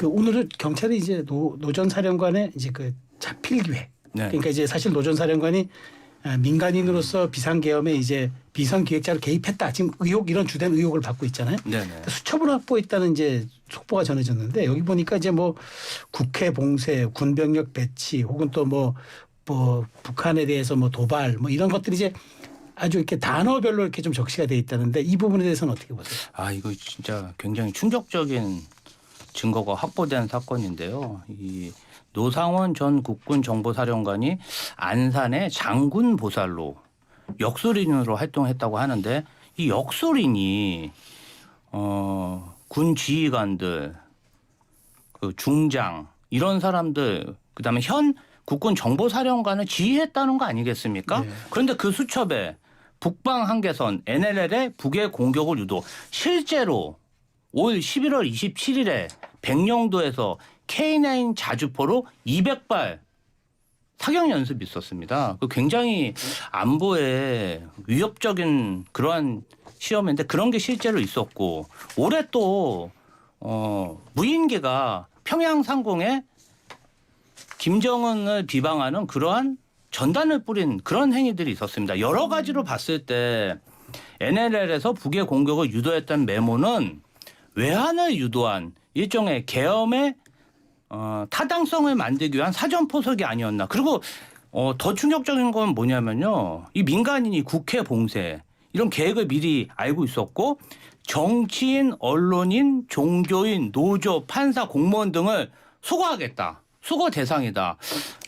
그 오늘은 경찰이 이제 노 전 사령관의 이제 그 자필 기획. 네. 그러니까 이제 사실 노 전 사령관이 민간인으로서 비상계엄에 이제 비상기획자로 개입했다. 지금 이런 주된 의혹을 받고 있잖아요. 네네. 수첩을 확보했다는 이제 속보가 전해졌는데 여기 보니까 이제 뭐 국회 봉쇄, 군병력 배치 혹은 또 뭐 북한에 대해서 뭐 도발 뭐 이런 것들이 이제 아주 이렇게 단어별로 이렇게 좀 적시가 돼 있다는데 이 부분에 대해서는 어떻게 보세요? 아 이거 진짜 굉장히 충격적인 증거가 확보된 사건인데요. 이 노상원 전 국군정보사령관이 안산의 장군 보살로 역술인으로 활동했다고 하는데 이 역술인이 군 지휘관들, 그 중장 이런 사람들 그다음에 현 국군 정보사령관을 지휘했다는 거 아니겠습니까? 네. 그런데 그 수첩에 북방 한계선 NLL의 북의 공격을 유도 실제로 올 11월 27일에 백령도에서 K9 자주포로 200발 사격 연습이 있었습니다. 그 굉장히 안보에 위협적인 그러한 시험인데 그런 게 실제로 있었고 올해 또 무인기가 평양 상공에 김정은을 비방하는 그러한 전단을 뿌린 그런 행위들이 있었습니다. 여러 가지로 봤을 때 NLL에서 북의 공격을 유도했던 메모는 외환을 유도한 일종의 계엄의 타당성을 만들기 위한 사전 포석이 아니었나. 그리고 더 충격적인 건 뭐냐면요. 이 민간인이 국회 봉쇄 이런 계획을 미리 알고 있었고 정치인, 언론인, 종교인, 노조, 판사, 공무원 등을 수거하겠다. 수거 대상이다.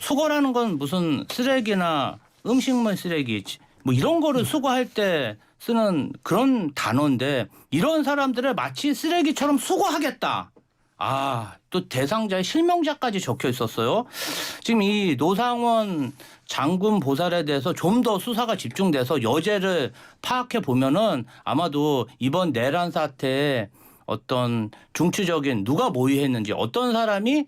수거라는 건 무슨 쓰레기나 음식물 쓰레기 뭐 이런 거를 수거할 때 쓰는 그런 단어인데 이런 사람들을 마치 쓰레기처럼 수거하겠다. 아, 또 대상자의 실명자까지 적혀 있었어요. 지금 이 노상원 장군 보살에 대해서 좀 더 수사가 집중돼서 여죄를 파악해 보면은 아마도 이번 내란 사태에 어떤 중추적인 누가 모의했는지 어떤 사람이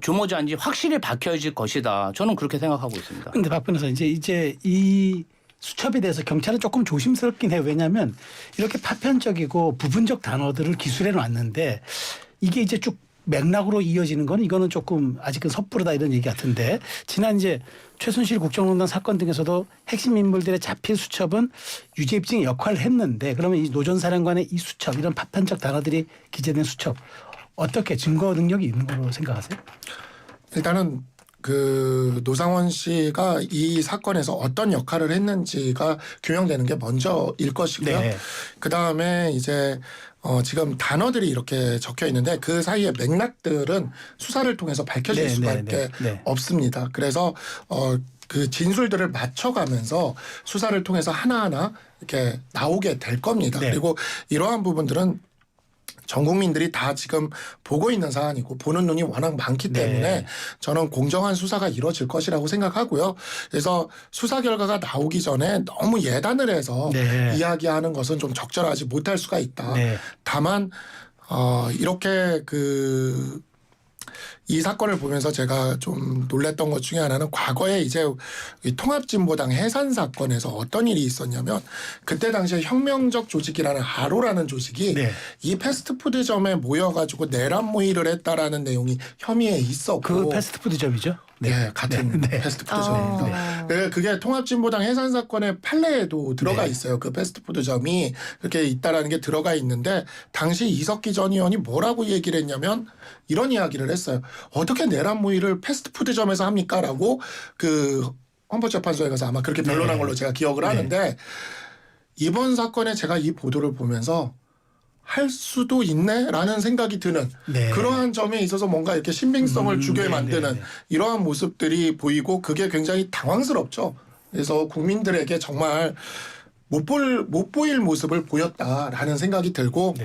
주모자인지 확실히 밝혀질 것이다. 저는 그렇게 생각하고 있습니다. 그런데 박 변호사 이제 이 수첩에 대해서 경찰은 조금 조심스럽긴 해요. 왜냐하면 이렇게 파편적이고 부분적 단어들을 기술해 놨는데 이게 이제 쭉 맥락으로 이어지는 건 이거는 조금 아직은 섣부르다 이런 얘기 같은데 지난 이제 최순실 국정농단 사건 등에서도 핵심 인물들의 자필 수첩은 유죄 입증의 역할을 했는데 그러면 이 노 전 사령관의 이 수첩 이런 파편적 단어들이 기재된 수첩 어떻게 증거 능력이 있는 걸로 생각하세요? 일단은 그 노상원 씨가 이 사건에서 어떤 역할을 했는지가 규명되는 게 먼저일 것이고요. 네. 그다음에 이제 지금 단어들이 이렇게 적혀 있는데 그 사이의 맥락들은 수사를 통해서 밝혀질 수밖에 없습니다. 그래서 그 진술들을 맞춰가면서 수사를 통해서 하나하나 이렇게 나오게 될 겁니다. 네. 그리고 이러한 부분들은 전 국민들이 다 지금 보고 있는 사안이고 보는 눈이 워낙 많기 때문에 저는 공정한 수사가 이루어질 것이라고 생각하고요. 그래서 수사 결과가 나오기 전에 너무 예단을 해서 이야기하는 것은 좀 적절하지 못할 수가 있다. 다만 이렇게 이 사건을 보면서 제가 좀 놀랬던 것 중에 하나는 과거에 이제 이 통합진보당 해산 사건에서 어떤 일이 있었냐면 그때 당시에 혁명적 조직이라는 하로라는 조직이 이 패스트푸드점에 모여가지고 내란 모의를 했다라는 내용이 혐의에 있었고 그 패스트푸드점이죠? 네, 같은 패스트푸드점입니다. 그게 통합진보당 해산 사건의 판례에도 들어가 있어요. 그 패스트푸드점이 그렇게 있다라는 게 들어가 있는데 당시 이석기 전 의원이 뭐라고 얘기를 했냐면 이런 이야기를 했어요. 어떻게 내란 모의를 패스트푸드점에서 합니까? 라고 그 헌법재판소에 가서 아마 그렇게 변론한 걸로 제가 기억을 하는데 이번 사건에 제가 이 보도를 보면서 할 수도 있네라는 생각이 드는 그러한 점에 있어서 뭔가 이렇게 신빙성을 주게 만드는 이러한 모습들이 보이고 그게 굉장히 당황스럽죠. 그래서 국민들에게 정말 못 보일 모습을 보였다라는 생각이 들고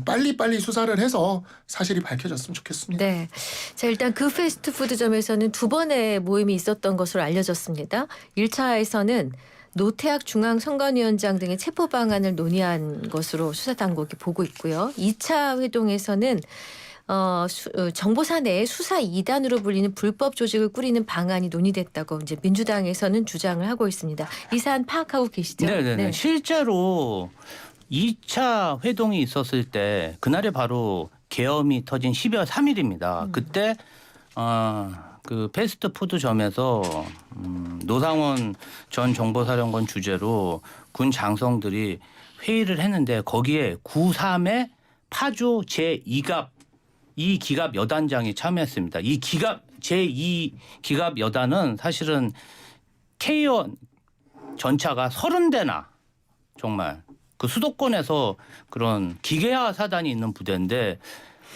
빨리빨리 수사를 해서 사실이 밝혀졌으면 좋겠습니다. 네. 자, 일단 그 패스트푸드점에서는 2번의 모임이 있었던 것으로 알려졌습니다. 1차에서는 노태학 중앙선관위원장 등의 체포 방안을 논의한 것으로 수사당국이 보고 있고요. 2차 회동에서는 정보사 내에 수사 2단으로 불리는 불법 조직을 꾸리는 방안이 논의됐다고 이제 민주당에서는 주장을 하고 있습니다. 이 사안 파악하고 계시죠? 실제로 2차 회동이 있었을 때 그날에 바로 계엄이 터진 12월 3일입니다. 그때 그 패스트푸드점에서 노상원 전 정보사령관 주재로 군 장성들이 회의를 했는데 거기에 93의 파주 제2갑 이 기갑 여단장이 참여했습니다. 이 기갑 제2기갑 여단은 사실은 K1 전차가 30대나 정말 그 수도권에서 그런 기계화 사단이 있는 부대인데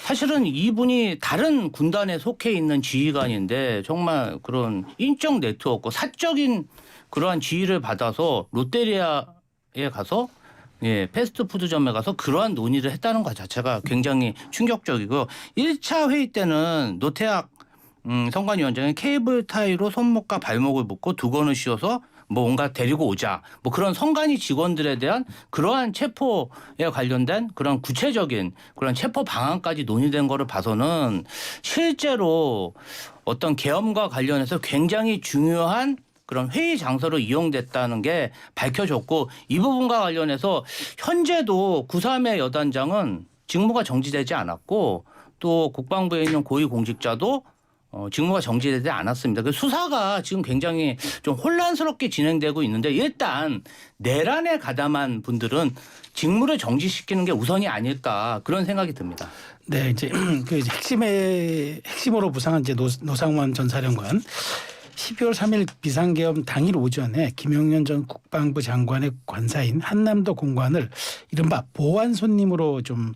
사실은 이분이 다른 군단에 속해 있는 지휘관인데 정말 그런 인적 네트워크, 사적인 그러한 지휘를 받아서 롯데리아에 가서 패스트푸드점에 가서 그러한 논의를 했다는 것 자체가 굉장히 충격적이고 1차 회의 때는 노태악 선관위원장이 케이블 타이로 손목과 발목을 묶고 두건을 씌워서 뭔가 데리고 오자. 뭐 그런 선관위 직원들에 대한 그러한 체포에 관련된 그런 구체적인 그런 체포 방안까지 논의된 거를 봐서는 실제로 어떤 계엄과 관련해서 굉장히 중요한 그런 회의 장소로 이용됐다는 게 밝혀졌고 이 부분과 관련해서 현재도 93의 여단장은 직무가 정지되지 않았고 또 국방부에 있는 고위공직자도 직무가 정지되지 않았습니다. 그 수사가 지금 굉장히 좀 혼란스럽게 진행되고 있는데 일단 내란에 가담한 분들은 직무를 정지시키는 게 우선이 아닐까 그런 생각이 듭니다. 네, 이제 그 핵심으로 부상한 이제 노상원 전 사령관 12월 3일 비상계엄 당일 오전에 김용현 전 국방부 장관의 관사인 한남도 공관을 이른바 보안 손님으로 좀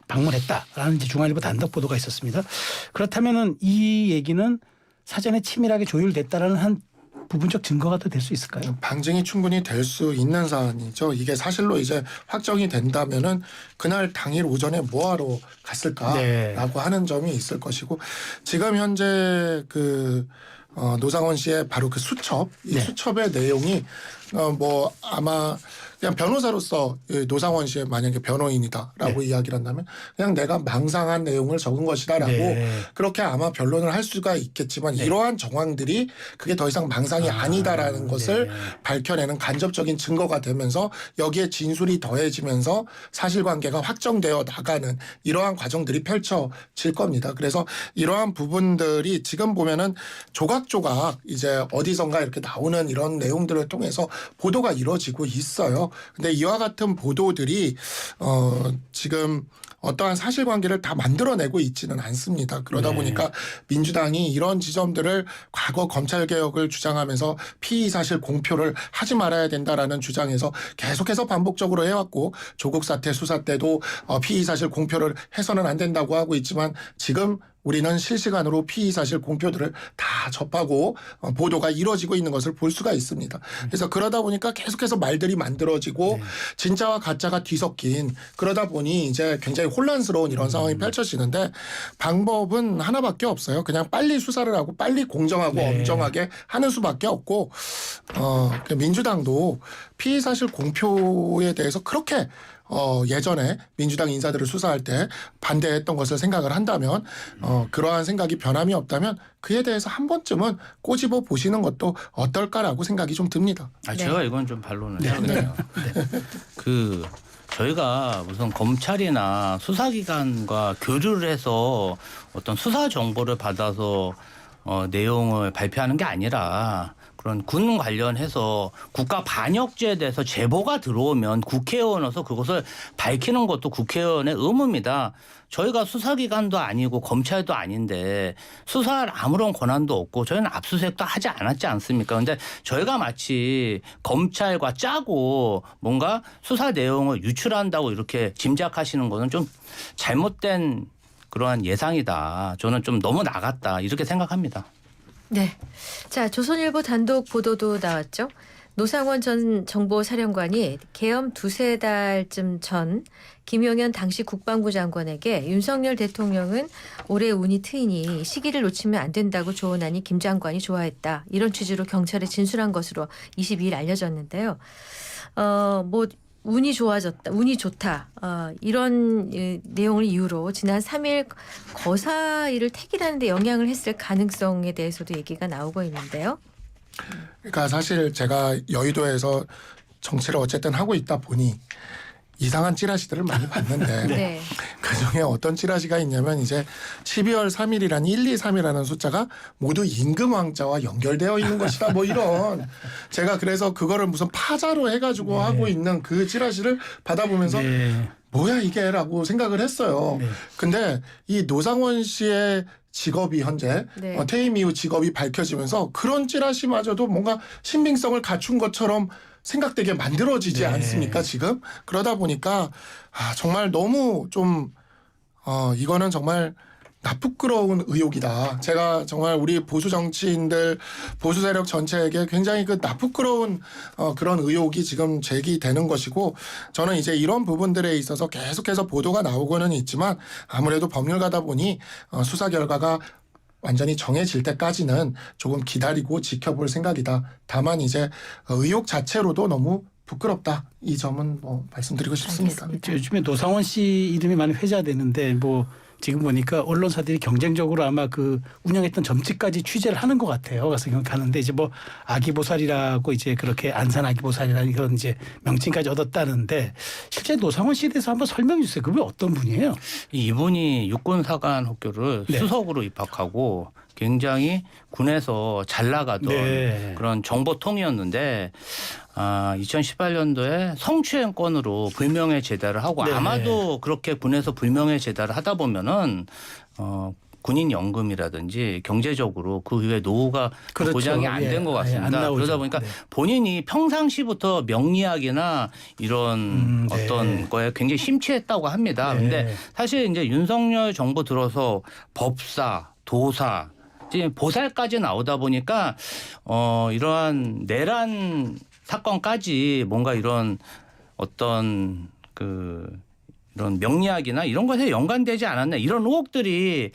방문했다라는 이제 중앙일보 단독 보도가 있었습니다. 그렇다면은 이 얘기는 사전에 치밀하게 조율됐다라는 한 부분적 증거가 더 될 수 있을까요? 방증이 충분히 될 수 있는 사안이죠. 이게 사실로 이제 확정이 된다면은 그날 당일 오전에 뭐하러 갔을까라고 하는 점이 있을 것이고 지금 현재 그 노상원 씨의 바로 그 수첩, 이 수첩의 내용이 뭐 아마 그냥 변호사로서 노상원 씨의 만약에 변호인이다라고 이야기를 한다면 그냥 내가 망상한 내용을 적은 것이다라고 그렇게 아마 변론을 할 수가 있겠지만 이러한 정황들이 그게 더 이상 망상이 아니다라는 것을 밝혀내는 간접적인 증거가 되면서 여기에 진술이 더해지면서 사실관계가 확정되어 나가는 이러한 과정들이 펼쳐질 겁니다. 그래서 이러한 부분들이 지금 보면은 조각조각 이제 어디선가 이렇게 나오는 이런 내용들을 통해서 보도가 이루어지고 있어요. 근데 이와 같은 보도들이 지금 어떠한 사실관계를 다 만들어내고 있지는 않습니다. 그러다 보니까 민주당이 이런 지점들을 과거 검찰개혁을 주장하면서 피의사실 공표를 하지 말아야 된다라는 주장에서 계속해서 반복적으로 해왔고 조국 사태 수사 때도 피의사실 공표를 해서는 안 된다고 하고 있지만 지금 우리는 실시간으로 피의사실 공표들을 다 접하고 보도가 이루어지고 있는 것을 볼 수가 있습니다. 그래서 그러다 보니까 계속해서 말들이 만들어지고 진짜와 가짜가 뒤섞인 그러다 보니 이제 굉장히 혼란스러운 이런 상황이 펼쳐지는데 방법은 하나밖에 없어요. 그냥 빨리 수사를 하고 빨리 공정하고 엄정하게 하는 수밖에 없고 민주당도 피의사실 공표에 대해서 그렇게 예전에 민주당 인사들을 수사할 때 반대했던 것을 생각을 한다면 그러한 생각이 변함이 없다면 그에 대해서 한 번쯤은 꼬집어 보시는 것도 어떨까라고 생각이 좀 듭니다. 제가 이건 좀 반론을 해야겠네요. 저희가 무슨 검찰이나 수사기관과 교류를 해서 어떤 수사 정보를 받아서 내용을 발표하는 게 아니라 그런 군 관련해서 국가 반역죄에 대해서 제보가 들어오면 국회의원으로서 그것을 밝히는 것도 국회의원의 의무입니다. 저희가 수사기관도 아니고 검찰도 아닌데 수사할 아무런 권한도 없고 저희는 압수수색도 하지 않았지 않습니까? 그런데 저희가 마치 검찰과 짜고 뭔가 수사 내용을 유출한다고 이렇게 짐작하시는 것은 좀 잘못된 그러한 예상이다. 저는 좀 너무 나갔다 이렇게 생각합니다. 네. 자, 조선일보 단독 보도도 나왔죠. 노상원 전 정보사령관이 계엄 두세 달쯤 전 김용현 당시 국방부 장관에게 윤석열 대통령은 올해 운이 트이니 시기를 놓치면 안 된다고 조언하니 김 장관이 좋아했다. 이런 취지로 경찰에 진술한 것으로 22일 알려졌는데요. 운이 좋아졌다. 운이 좋다. 이런 내용을 이유로 지난 3일 거사일을 택일하는 데 영향을 했을 가능성에 대해서도 얘기가 나오고 있는데요. 그러니까 사실 제가 여의도에서 정치를 어쨌든 하고 있다 보니 이상한 찌라시들을 많이 봤는데 네. 그중에 어떤 찌라시가 있냐면 이제 12월 3일이란 1, 2, 3이라는 숫자가 모두 임금왕자와 연결되어 있는 것이다. 뭐 이런 제가 그래서 그거를 무슨 파자로 해가지고 하고 있는 그 찌라시를 받아보면서 네. 뭐야 이게라고 생각을 했어요. 네. 근데 이 노상원 씨의 직업이 현재 네. 퇴임 이후 직업이 밝혀지면서 그런 찌라시마저도 뭔가 신빙성을 갖춘 것처럼 생각되게 만들어지지 네. 않습니까 지금? 그러다 보니까 정말 너무 좀 이거는 정말 나쁘끄러운 의혹이다. 제가 정말 우리 보수 정치인들, 보수 세력 전체에게 굉장히 그 나쁘끄러운 그런 의혹이 지금 제기되는 것이고, 저는 이제 이런 부분들에 있어서 계속해서 보도가 나오고는 있지만 아무래도 법률가다 보니 수사 결과가 완전히 정해질 때까지는 조금 기다리고 지켜볼 생각이다. 다만 이제 의혹 자체로도 너무 부끄럽다. 이 점은 뭐 말씀드리고 싶습니다. 알겠습니다. 요즘에 노상원 씨 이름이 많이 회자되는데 뭐 지금 보니까 언론사들이 경쟁적으로 아마 그 운영했던 점집까지 취재를 하는 것 같아요. 그래서 가는데 이제 뭐 아기보살이라고 이제 그렇게 안산 아기보살이라는 그런 이제 명칭까지 얻었다는데 실제 노상원 씨에 대해서 한번 설명해 주세요. 그분이 어떤 분이에요? 이분이 육군사관 학교를 네. 수석으로 입학하고 굉장히 군에서 잘 나가던 네. 그런 정보통이었는데 2018년도에 성추행 건으로 불명예 제대를 하고 네. 아마도 그렇게 군에서 불명예 제대를 하다 보면은 군인 연금이라든지 경제적으로 그 이후에 노후가 그렇죠. 보장이 안 된 것 예, 아예 안 같습니다. 나오죠. 그러다 보니까 네. 본인이 평상시부터 명리학이나 이런 네. 어떤 거에 굉장히 심취했다고 합니다. 네. 근데 사실 이제 윤석열 정부 들어서 법사, 도사, 이제 보살까지 나오다 보니까 이러한 내란 사건까지 뭔가 이런 어떤 이런 명리학이나 이런 것에 연관되지 않았나 이런 의혹들이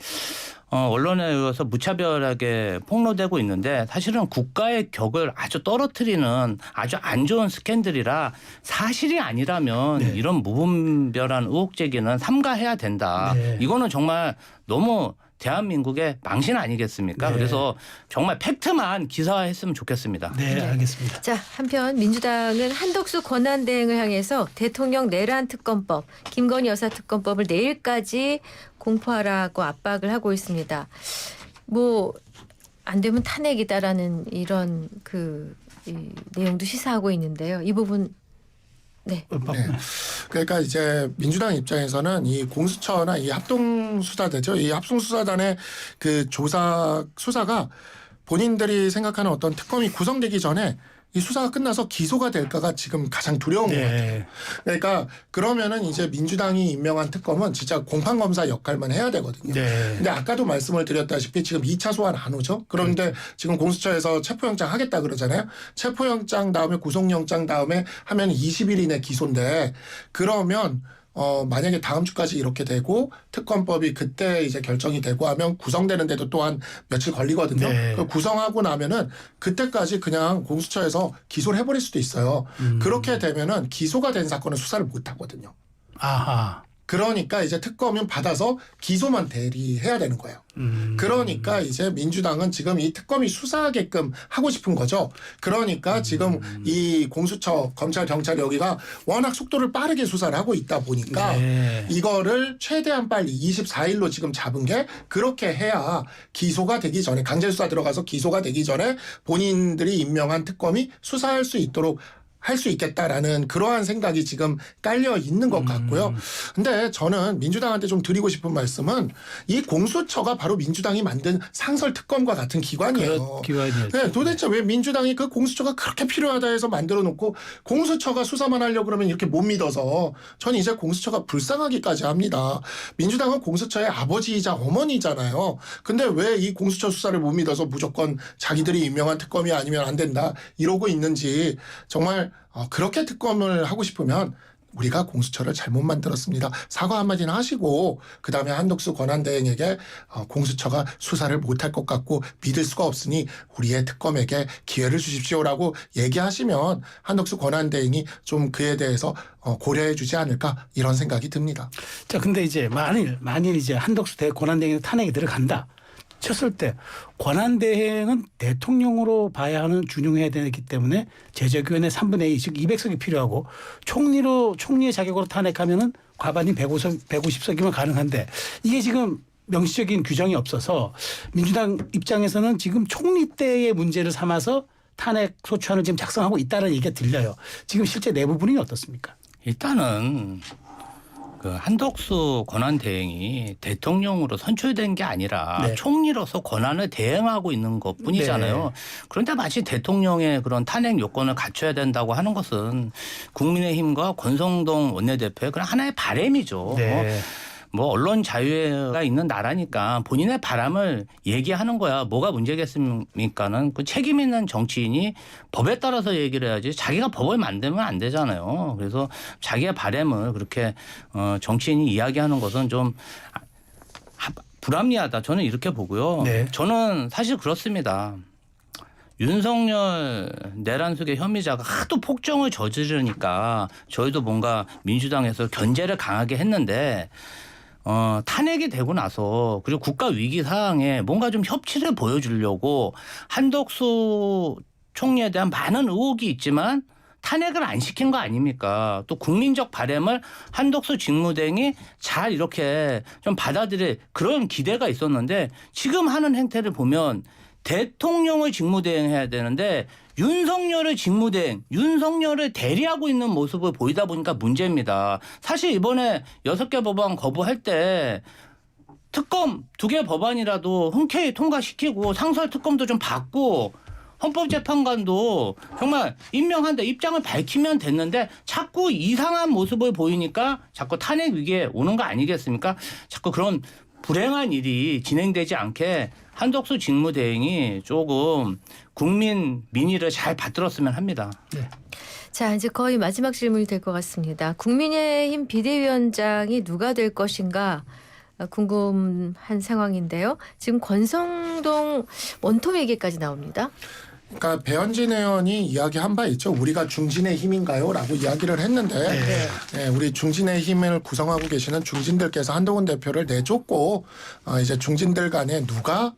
언론에 의해서 무차별하게 폭로되고 있는데 사실은 국가의 격을 아주 떨어뜨리는 아주 안 좋은 스캔들이라 사실이 아니라면 네. 이런 무분별한 의혹 제기는 삼가해야 된다. 네. 이거는 정말 너무 대한민국의 망신 아니겠습니까? 네. 그래서 정말 팩트만 기사화했으면 좋겠습니다. 네, 알겠습니다. 자, 한편 민주당은 한덕수 권한대행을 향해서 대통령 내란 특검법, 김건희 여사 특검법을 내일까지 공포하라고 압박을 하고 있습니다. 뭐 안 되면 탄핵이다라는 이런 이 내용도 시사하고 있는데요. 이 부분 네. 네. 그러니까 이제 민주당 입장에서는 이 공수처나 이 합동수사대죠. 이 합동수사단의 그 수사가 본인들이 생각하는 어떤 특검이 구성되기 전에 이 수사가 끝나서 기소가 될까가 지금 가장 두려운 것 같아요. 그러니까 그러면은 이제 민주당이 임명한 특검은 진짜 공판검사 역할만 해야 되거든요. 네. 근데 아까도 말씀을 드렸다시피 지금 2차 소환 안 오죠. 그런데 지금 공수처에서 체포영장 하겠다 그러잖아요. 체포영장 다음에 구속영장 다음에 하면 20일 이내 기소인데 그러면 만약에 다음 주까지 이렇게 되고 특검법이 그때 이제 결정이 되고 하면 구성되는데도 또한 며칠 걸리거든요. 네. 구성하고 나면은 그때까지 그냥 공수처에서 기소를 해버릴 수도 있어요. 그렇게 되면은 기소가 된 사건은 수사를 못 하거든요. 아하. 그러니까 이제 특검은 받아서 기소만 대리해야 되는 거예요. 그러니까 이제 민주당은 지금 이 특검이 수사하게끔 하고 싶은 거죠. 그러니까 지금 이 공수처, 검찰, 경찰 여기가 워낙 속도를 빠르게 수사를 하고 있다 보니까 네. 이거를 최대한 빨리 24일로 지금 잡은 게 그렇게 해야 기소가 되기 전에 강제수사 들어가서 기소가 되기 전에 본인들이 임명한 특검이 수사할 수 있도록 할 수 있겠다라는 그러한 생각이 지금 깔려 있는 것 같고요. 근데 저는 민주당한테 좀 드리고 싶은 말씀은 이 공수처가 바로 민주당이 만든 상설 특검과 같은 기관이에요. 기관이었죠. 네, 도대체 왜 민주당이 그 공수처가 그렇게 필요하다 해서 만들어 놓고 공수처가 수사만 하려고 그러면 이렇게 못 믿어서 전 이제 공수처가 불쌍하기까지 합니다. 민주당은 공수처의 아버지이자 어머니잖아요. 근데 왜 이 공수처 수사를 못 믿어서 무조건 자기들이 임명한 특검이 아니면 안 된다 이러고 있는지 정말 그렇게 특검을 하고 싶으면 우리가 공수처를 잘못 만들었습니다. 사과 한마디는 하시고 그다음에 한덕수 권한대행에게 공수처가 수사를 못할 것 같고 믿을 수가 없으니 우리의 특검에게 기회를 주십시오라고 얘기하시면 한덕수 권한대행이 좀 그에 대해서 고려해 주지 않을까 이런 생각이 듭니다. 자, 근데 이제 만일 이제 한덕수 권한대행이 탄핵이 들어간다. 쳤을 때 권한 대행은 대통령으로 봐야 하는 준용해야 되기 때문에 제적위원회 3분의 2, 즉 200석이 필요하고 총리의 자격으로 탄핵하면은 과반인 150석이면 가능한데 이게 지금 명시적인 규정이 없어서 민주당 입장에서는 지금 총리 때의 문제를 삼아서 탄핵 소추안을 지금 작성하고 있다는 얘기가 들려요. 지금 실제 내부 분위기는 어떻습니까? 일단은 그 한덕수 권한 대행이 대통령으로 선출된 게 아니라 네. 총리로서 권한을 대행하고 있는 것뿐이잖아요. 네. 그런데 마치 대통령의 그런 탄핵 요건을 갖춰야 된다고 하는 것은 국민의힘과 권성동 원내대표의 그런 하나의 바람이죠. 네. 뭐 언론 자유가 있는 나라니까 본인의 바람을 얘기하는 거야. 뭐가 문제겠습니까는 그 책임 있는 정치인이 법에 따라서 얘기를 해야지 자기가 법을 만들면 안 되잖아요. 그래서 자기의 바람을 그렇게 정치인이 이야기하는 것은 좀 불합리하다. 저는 이렇게 보고요. 네. 저는 사실 그렇습니다. 윤석열 내란 속의 혐의자가 하도 폭정을 저지르니까 저희도 뭔가 민주당에서 견제를 강하게 했는데 탄핵이 되고 나서 그리고 국가 위기 상황에 뭔가 좀 협치를 보여주려고 한덕수 총리에 대한 많은 의혹이 있지만 탄핵을 안 시킨 거 아닙니까? 또 국민적 바람을 한덕수 직무대행이 잘 이렇게 좀 받아들일 그런 기대가 있었는데 지금 하는 행태를 보면 대통령을 직무대행해야 되는데 윤석열을 직무대행, 윤석열을 대리하고 있는 모습을 보이다 보니까 문제입니다. 사실 이번에 6개 법안 거부할 때 특검 2개 법안이라도 흔쾌히 통과시키고 상설 특검도 좀 받고 헌법재판관도 정말 임명한다 입장을 밝히면 됐는데 자꾸 이상한 모습을 보이니까 자꾸 탄핵 위기에 오는 거 아니겠습니까? 자꾸 그런 불행한 일이 진행되지 않게 한덕수 직무대행이 조금 국민 민의를 잘 받들었으면 합니다. 네. 자, 이제 거의 마지막 질문이 될 것 같습니다. 국민의힘 비대위원장이 누가 될 것인가 궁금한 상황인데요. 지금 권성동 원톱 얘기까지 나옵니다. 그러니까 배현진 의원이 이야기한 바 있죠. 우리가 중진의 힘인가요? 라고 이야기를 했는데 네, 우리 중진의 힘을 구성하고 계시는 중진들께서 한동훈 대표를 내줬고 이제 중진들 간에 누가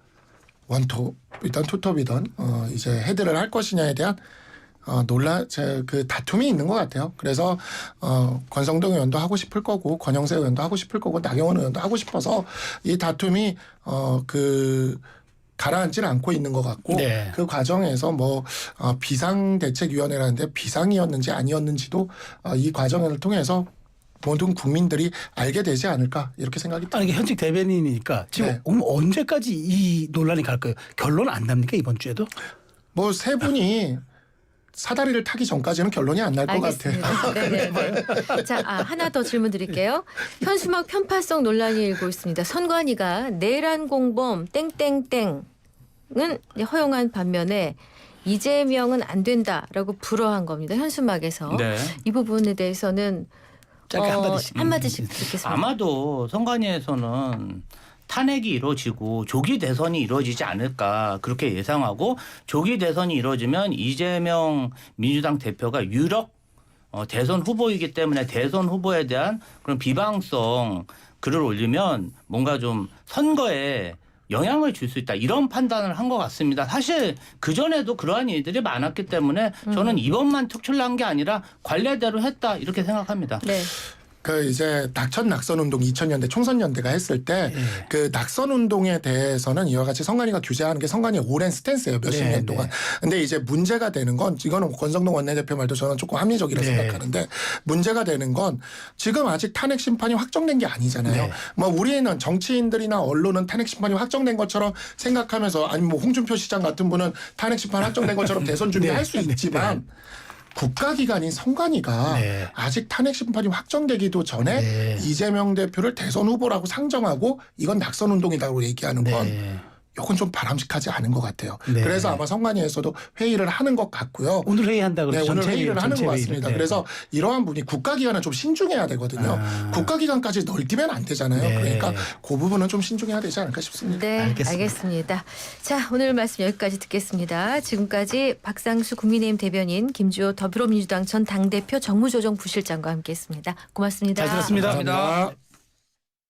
원톱이든 투톱이든 이제 헤드를 할 것이냐에 대한 그 다툼이 있는 것 같아요. 그래서 권성동 의원도 하고 싶을 거고 권영세 의원도 하고 싶을 거고 나경원 의원도 하고 싶어서 이 다툼이 가라앉지는 않고 있는 것 같고 네. 그 과정에서 비상대책위원회라는데 비상이었는지 아니었는지도 이 과정을 통해서 모든 국민들이 알게 되지 않을까 이렇게 생각이 듭니다. 아니, 현직 대변인이니까 지금 네. 언제까지 이 논란이 갈까요? 결론 안 납니까 이번 주에도? 뭐 세 분이 사다리를 타기 전까지는 결론이 안 날 것 같아요. 알겠습니다. 네네. 자, 하나 더 질문 드릴게요. 현수막 편파성 논란이 일고 있습니다. 선관위가 내란 공범 땡땡땡은 허용한 반면에 이재명은 안 된다라고 불허한 겁니다. 현수막에서. 네. 이 부분에 대해서는 짧게 한마디씩. 한마디씩 듣겠습니다. 아마도 선관위에서는 탄핵이 이루어지고 조기 대선이 이루어지지 않을까 그렇게 예상하고 조기 대선이 이루어지면 이재명 민주당 대표가 유력 대선 후보이기 때문에 대선 후보에 대한 그런 비방성 글을 올리면 뭔가 좀 선거에 영향을 줄 수 있다 이런 판단을 한 것 같습니다. 사실 그전에도 그러한 일들이 많았기 때문에 저는 이번만 특출난 게 아니라 관례대로 했다 이렇게 생각합니다. 네. 그 이제 낙천 낙선 운동 2000년대 총선 연대가 했을 때 그 낙선 운동에 대해서는 이와 같이 선관위가 규제하는 게 선관위의 오랜 스탠스예요. 몇십 네, 년 동안. 근데 이제 문제가 되는 건 이거는 권성동 원내대표 말도 저는 조금 합리적이라고 네. 생각하는데 문제가 되는 건 지금 아직 탄핵 심판이 확정된 게 아니잖아요. 네. 뭐 우리는 정치인들이나 언론은 탄핵 심판이 확정된 것처럼 생각하면서 아니 뭐 홍준표 시장 같은 분은 탄핵 심판 확정된 것처럼 대선 준비할 수 있지만 국가기관인 선관위가 네. 아직 탄핵 심판이 확정되기도 전에 네. 이재명 대표를 대선 후보라고 상정하고 이건 낙선 운동이라고 얘기하는 건 네. 이건 좀 바람직하지 않은 것 같아요. 네. 그래서 아마 선관위에서도 회의를 하는 것 같고요. 오늘 회의한다 그러죠. 네, 오늘 전체 회의를 하는 전체 것 회의를. 같습니다. 네. 그래서 이러한 분이 국가기관은 좀 신중해야 되거든요. 국가기관까지 널뛰면 안 되잖아요. 네. 그러니까 그 부분은 좀 신중해야 되지 않을까 싶습니다. 네, 알겠습니다. 자, 오늘 말씀 여기까지 듣겠습니다. 지금까지 박상수 국민의힘 대변인, 김주호 더불어민주당 전 당대표 정무조정부실장과 함께했습니다. 고맙습니다. 잘 들었습니다. 감사합니다.